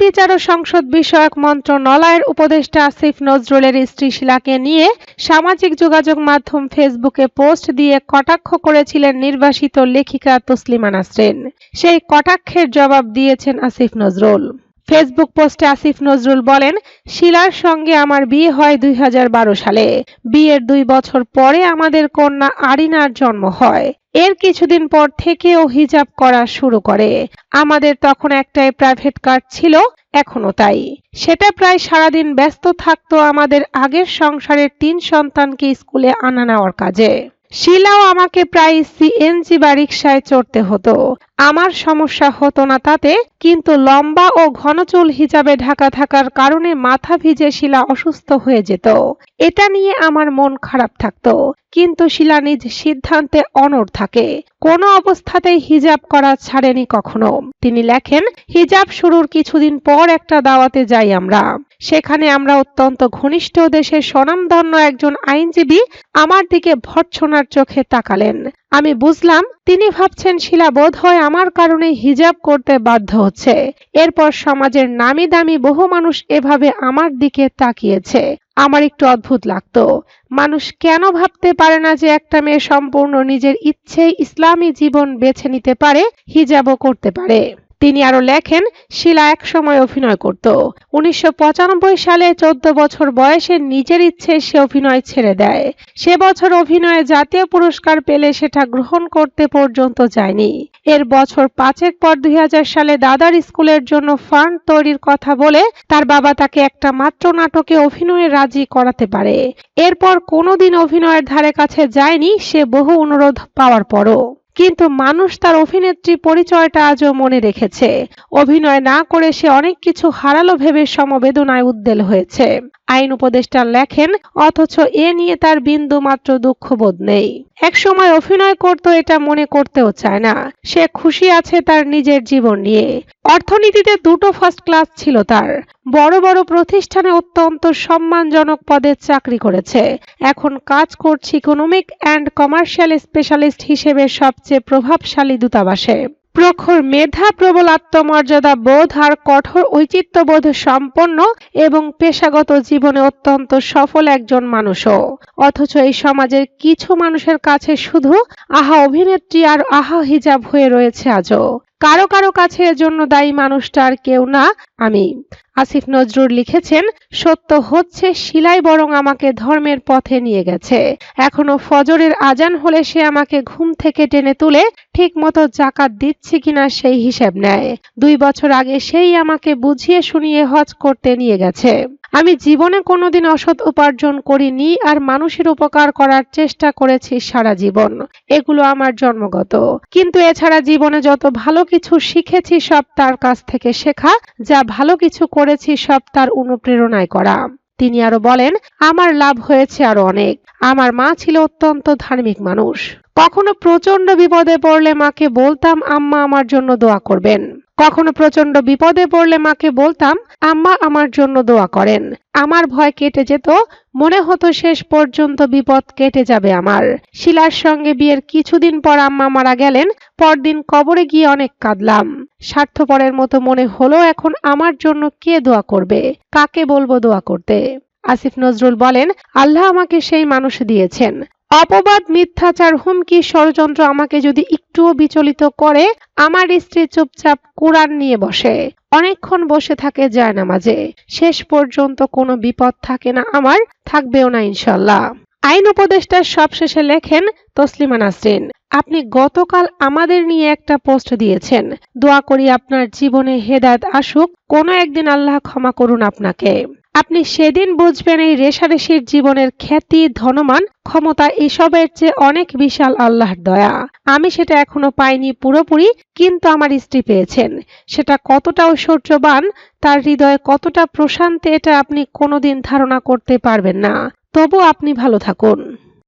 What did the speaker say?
বিচার ও সংসদ বিষয়ক মন্ত্রণালয়ের উপদেষ্টা আসিফ নজরুলের স্ত্রী শিলাকে নিয়ে সামাজিক যোগাযোগ মাধ্যম ফেসবুকে পোস্ট দিয়ে কটাক্ষ করেছিলেন নির্বাসিত লেখিকা তসলিমা নাসরিন। সেই কটাক্ষের জবাব দিয়েছেন আসিফ নজরুল। ফেসবুক পোস্টে আসিফ নজরুল বলেন, শিলার সঙ্গে আমার বিয়ে হয় 2012 সালে। বিয়ের 2 বছর পরে আমাদের কন্যা আরিনার জন্ম হয়। এর কিছুদিন পর থেকে ও হিজাব করা শুরু করে। আমাদের তখন একটাই প্রাইভেট কার ছিল, এখনো তাই। সেটা প্রায় সারাদিন ব্যস্ত থাকতো আমাদের আগের সংসারের 3 সন্তানকে স্কুলে আনা নেওয়ার কাজে। শিলাও আমাকে প্রায় সিএনজি বা রিকশায় চড়তে হতো। আমার সমস্যা হতো না তাতে, কিন্তু লম্বা ও ঘন চুল হিজাবে ঢাকা থাকার কারণে মাথা ভিজে শিলা অসুস্থ হয়ে যেত। এটা নিয়ে আমার মন খারাপ থাকতো, কিন্তু শিলা নিজ সিদ্ধান্তে অনড় থাকে। কোনো অবস্থাতেই হিজাব করা ছাড়েনি কখনো। তিনি লেখেন, হিজাব শুরুর কিছুদিন পর একটা দাওয়াতে যাই আমরা। সেখানে আমরা অত্যন্ত ঘনিষ্ঠ দেশের স্বনামধন্য একজন আইনজীবী আমার দিকে ভর্ৎসনার চোখে তাকালেন। আমি বুঝলাম তিনি ভাবছেন শিলা বোধহয় আমার কারণে হিজাব করতে বাধ্য হচ্ছে। এরপর সমাজের নামি দামি বহু মানুষ এভাবে আমার দিকে তাকিয়েছে। আমার একটু অদ্ভুত লাগতো, মানুষ কেন ভাবতে পারে না যে একটা মেয়ে সম্পূর্ণ নিজের ইচ্ছেই ইসলামী জীবন বেছে নিতে পারে, হিজাবও করতে পারে। তিনি আরো লেখেন, শিলা এক সময় অভিনয় করত। 1995 সালে 14 বছর বয়সে নিজের ইচ্ছে সে অভিনয় ছেড়ে দেয়। সে বছর অভিনয়ে জাতীয় পুরস্কার পেলে সেটা গ্রহণ করতে পর্যন্ত যায়নি। এর বছর 5 পর 2000 সালে দাদার স্কুলের জন্য ফান্ড তৈরির কথা বলে তার বাবা তাকে একটা মাত্র নাটকে অভিনয়ে রাজি করাতে পারে। এরপর কোনোদিন অভিনয়ের ধারে কাছে যায়নি সে বহু অনুরোধ পাওয়ার পরও। কিন্তু মানুষ তার অভিনেত্রী পরিচয়টা আজও মনে রেখেছে। অভিনয় না করে সে অনেক কিছু হারালো ভেবে সমবেদনায় উদ্বেল হয়েছে। আইন উপদেষ্টা লেখেন, অথচ এ নিয়ে তার বিন্দু মাত্র দুঃখবোধ নেই। এক সময় অভিনয় করত এটা মনে করতেও চায় না। সে খুশি আছে তার নিজের জীবন নিয়ে। অর্থনীতিতে 2টো ফার্স্ট ক্লাস ছিল তার। বড় বড় প্রতিষ্ঠানে অত্যন্ত সম্মানজনক পদে চাকরি করেছে। এখন কাজ করছে ইকোনমিক অ্যান্ড কমার্শিয়াল স্পেশালিস্ট হিসেবে সবচেয়ে প্রভাবশালী দূতাবাসে। প্রখর মেধা, প্রবল আত্মমর্যাদা বোধ আর কঠোর ঔচিত্যবোধ সম্পন্ন এবং পেশাগত জীবনে অত্যন্ত সফল একজন মানুষও। অথচ এই সমাজের কিছু মানুষের কাছে শুধু আহা অভিনেত্রী আর আহা হিজাব হয়ে রয়েছে আজও। কারো কারো কাছে এজন্য দায়ী মানুষটা আর কেউ না, আমি। আসিফ নজরুল লিখেছেন, সত্য হচ্ছে শিলাই বরং আমাকে ধর্মের পথে নিয়ে গেছে। এখনো ফজরের আজান হলে সে আমাকে ঘুম থেকে টেনে তুলে ঠিক মতো জাকাত দিচ্ছি কিনা সেই হিসেব নেয়। 2 বছর আগে সেই আমাকে বুঝিয়ে শুনিয়ে হজ করতে নিয়ে গেছে। আমি জীবনে কোনোদিন অসৎ উপার্জন করিনি আর মানুষের উপকার করার চেষ্টা করেছি সারা জীবন। এগুলো আমার জন্মগত। কিন্তু এছাড়া জীবনে যত ভালো কিছু শিখেছি সব তার কাছ থেকে শেখা, যা ভালো কিছু করেছি সব তার অনুপ্রেরণায় করা। তিনি আরো বলেন, আমার লাভ হয়েছে আরো অনেক। আমার মা ছিল অত্যন্ত ধার্মিক মানুষ। কখনো প্রচন্ড বিপদে পড়লে মাকে বলতাম আম্মা আমার জন্য দোয়া করবেন। কখনো প্রচন্ড বিপদে পড়লে মাকে বলতাম আম্মা আমার জন্য দোয়া করেন। আমার ভয় কেটে যেত, মনে হতো শেষ পর্যন্ত বিপদ কেটে যাবে আমার। শিলার সঙ্গে বিয়ের কিছুদিন পর আম্মা মারা গেলেন। পরদিন কবরে গিয়ে অনেক কাঁদলাম। স্বার্থপরের মতো মনে হলো এখন আমার জন্য কে দোয়া করবে, কাকে বলবো দোয়া করতে। আসিফ নজরুল বলেন, আল্লাহ আমাকে সেই মানুষ দিয়েছেন। অপবাদ, মিথ্যাচার, হুমকি, ষড়যন্ত্র আমাকে যদি একটুও বিচলিত করে, আমার স্ত্রী চুপচাপ কোরআন নিয়ে বসে। অনেকক্ষণ বসে থাকে জায়নামাজে। শেষ পর্যন্ত কোনো বিপদ থাকে না আমার, থাকবেও না ইনশাল্লাহ। আইন উপদেষ্টা সবশেষে লেখেন, তসলিমা নাসরিন, আপনি গতকাল আমাদের নিয়ে একটা পোস্ট দিয়েছেন। দোয়া করি আপনার জীবনে হেদায়েত আসুক। কোনো একদিন আল্লাহ ক্ষমা করুন আপনাকে। আপনি সেদিন বুঝবেন এই রেশারেশির জীবনের খ্যাতি, ধনমান, ক্ষমতা এসবের চেয়ে অনেক বিশাল আল্লাহর দয়া। আমি সেটা এখনো পাইনি পুরোপুরি, কিন্তু আমার স্ত্রী পেয়েছেন। সেটা কতটা ঐশ্বর্যবান, তার হৃদয়ে কতটা প্রশান্তি, এটা আপনি কোনোদিন ধারণা করতে পারবেন না। তবু আপনি ভালো থাকুন।